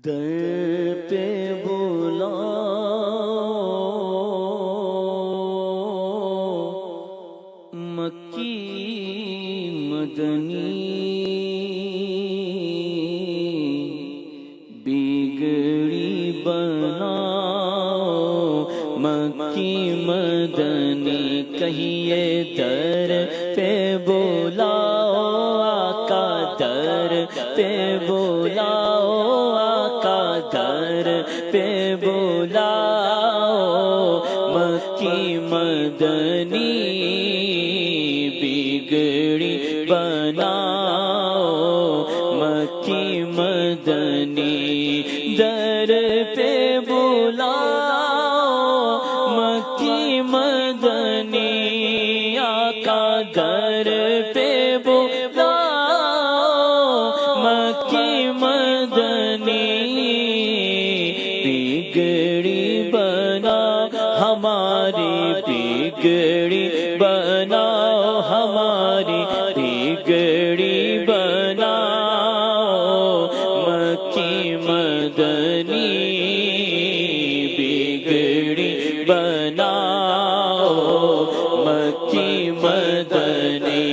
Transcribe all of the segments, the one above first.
در پہ بلاؤ مکی مدنی بگڑی بناؤ مکی مدنی کہیے در پہ بلاؤ آقا در پہ بلاؤ آقا در پہ بلاؤ مکی مدنی بگڑی بناؤ مکی مدنی در پہ بلاؤ مکی مدنی آقا در پہ بلاؤ مکی مدنی بگڑی بنا ہماری بگڑی بناؤ ہماری بگڑی بناؤ مکی مدنی بگڑی بناؤ مکی مدنی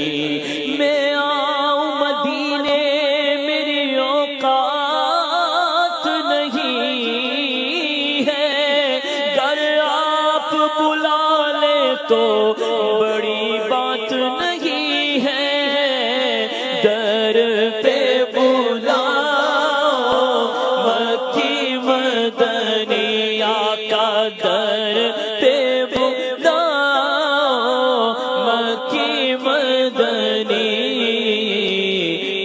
میں آؤں مدینے میری اوقات نہیں ہے گر آپ بلا لے تو بڑی بات نہیں ہے در پہ بلاؤ مکی مدنی آقا در پہ بلاؤ مکی مدنی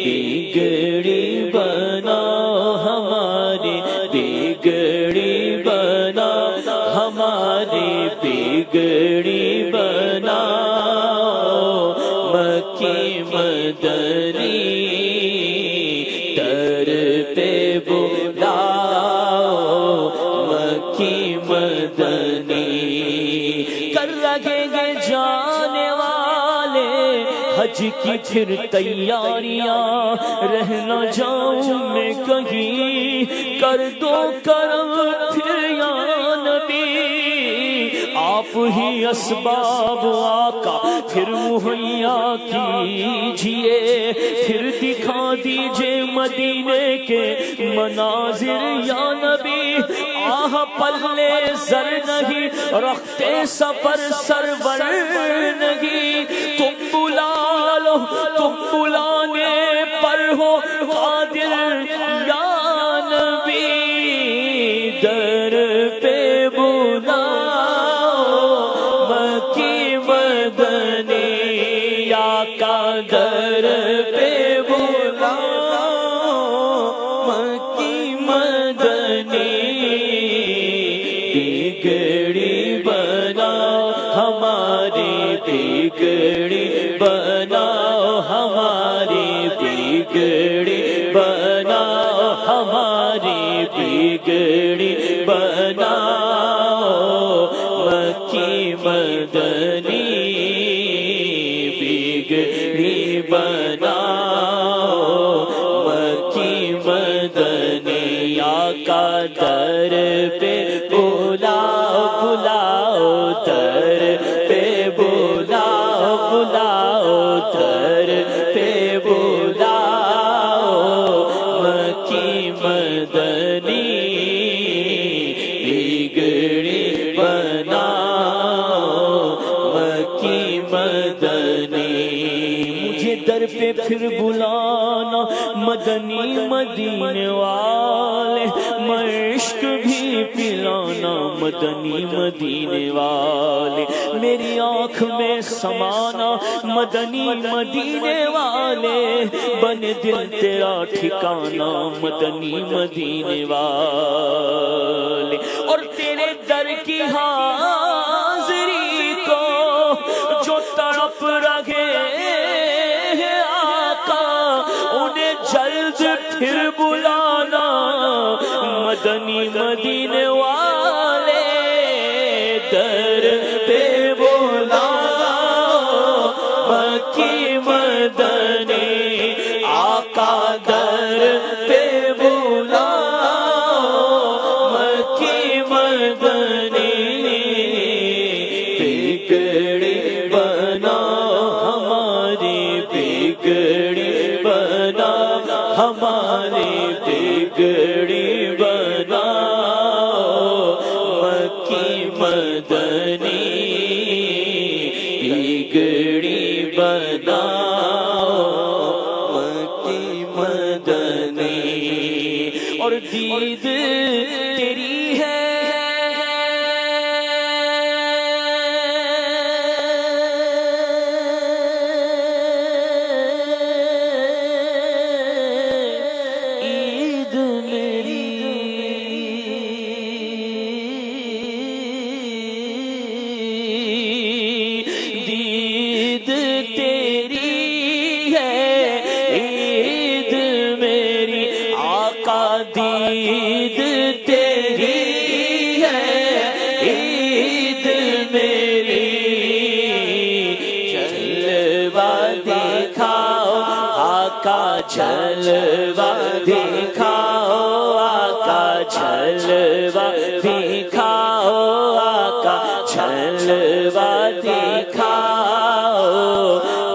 بگڑی بناؤ ہماری بگڑی بناؤ ہماری بگڑی بناؤ مکی مدنی در پہ بلاؤ مکی مدنی کر لگیں گے جانے والے حج کی پھر تیاریاں رہ نہ جاؤں میں کہیں کر دو کرم پھر یا نبی آپ ہی اسباب آقا پھر مہیا کیجئے پھر دکھا دیجئے مدینے کے مناظر یا نبی آہ پلے زر نہیں رکھتے سفر سرور نہیں تم بلا لو تم بلانے پر ہو قادر یا نبی در پہ بلاؤ مکی مدنی آقا در پہ بلاؤ مکی مدنی بگڑی بناؤ ہماری بگڑی بناؤ ہماری بگڑی بناؤ ہماری بگڑی بناؤ مکی مدنی بگڑی بناؤ مکی مدنی آقا در پہ بلاؤ بلاؤ در پہ بلاؤ بلاؤ در پہ بلاؤ مکی مدنی بگڑی بناؤ مکی مدنی مجھے در پہ پھر بلانا مدنی مدینے والے میں عشق بھی پلانا مدنی مدینے والے میری آنکھ میں سمانا مدنی مدینے والے بن دل تیرا ٹھکانا مدنی مدینے والے اور تیرے در کی حاضری کو جو تڑپ رہے ہیں آقا انہیں جلد پھر بلانا مدنی مدینے والے در پہ بلاؤ مکی مدنی آقا در پہ بلاؤ بگڑی بناؤ مکی مدنی بگڑی بناؤ مکی مدنی اور دید تیری ہے عید میری دید تیری ہے عید میری آقا دید تیری ہے عید میری جلوہ دکھاؤ آقا جلوہ دکھاؤ آقا جلوہ دکھاؤ آقا جلوہ دکھاؤ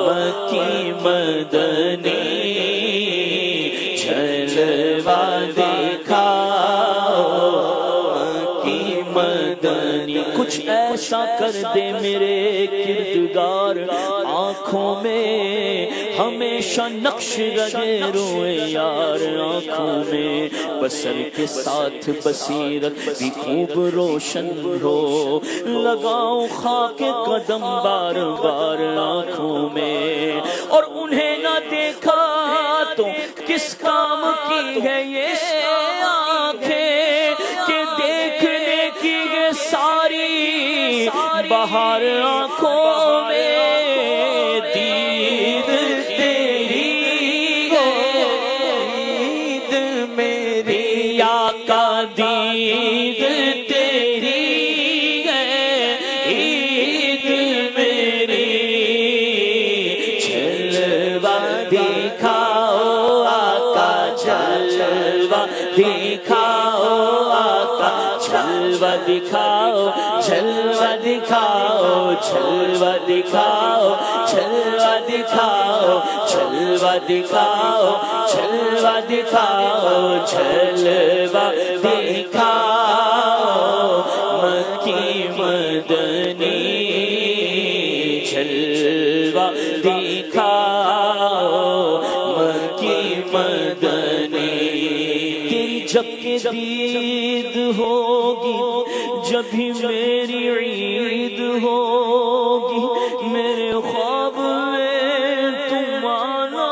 مکی مدنی جلوہ دکھاؤ مکی مدنی کچھ ایسا کر دے میرے کردگار آنکھوں میں ہمیشہ نقش رہے روئے یار آنکھوں میں بصر کے ساتھ بصیرت بھی خوب روشن ہو لگاؤں خاک قدم بار بار آنکھوں میں اور انہیں نہ دیکھا تو کس کام کی ہے یہ آنکھیں کہ دیکھنے کی یہ ساری بہار آنکھوں میں دید تیری ہے عید میری آقا دید تیری ہے عید میری جلوہ دکھاؤ آقا جلوہ دکھاؤ آقا جلوہ دکھاؤ جلوہ دکھاؤ جلوہ دکھاؤ جلوہ دکھاؤ جلوہ دکھاؤ جلوہ دکھاؤ جلوہ دکھاؤ مکی مدنی جلوہ دکھاؤ مکی مدنی تیری جب کہ دید ہوگی جب ہی میری عید ہوگی میرے خواب میں تم آنا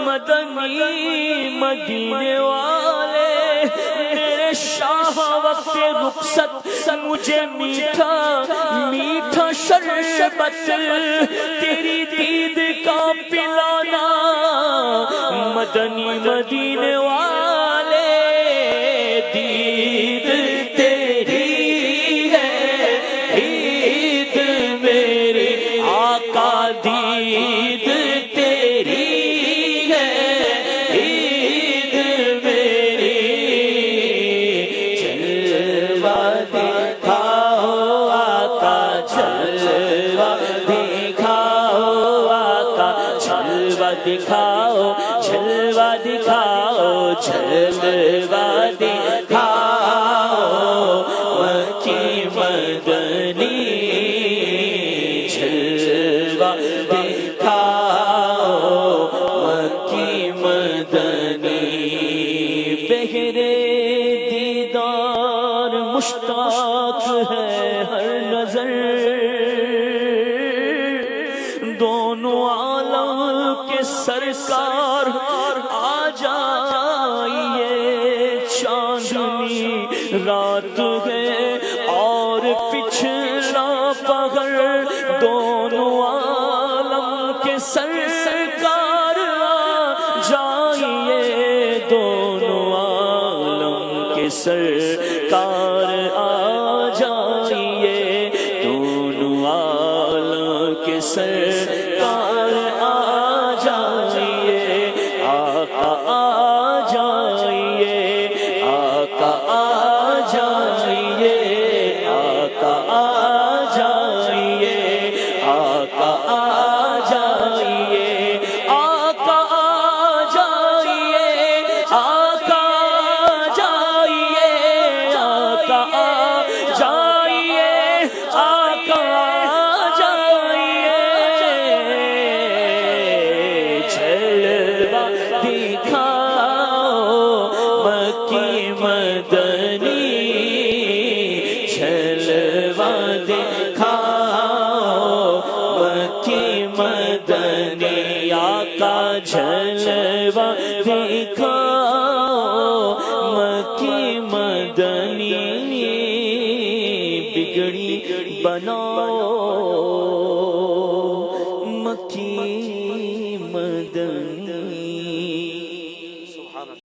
مدنی مدینے والے میرے شاہ وقت رخصت مجھے میٹھا میٹھا شربت تیری دید کا پلانا مدنی مدینے والے دید تیری ہے عید میری آقا دید تیری ہے عید میری جلوہ دکھاؤ آقا جلوہ دکھاؤ آقا جلوہ دکھاؤ جلوہ دکھاؤ جلوہ دکھاؤ مکی مدنی جلوہ دکھاؤ مکی مدنی بہرے دیدار مشتاق ہے ہر نظر دونوں عالم کے سرکار آ جائیے چاندنی رات ہے اور پچھلا پہر دونوں عالم کے سرکار آ جائیے دونوں عالم کے سرکار آ جائیے دونوں عالم کے سرکار آ جائیے آقا آ جائیے آقا آ جائیے آقا آ جائیے آقا آ جائیے آقا آ جائیے آقا مکی مدنی جلوہ دکھاؤ مکی مدنی آقا جلوہ دکھاؤ مکی مدنی بگڑی بناؤ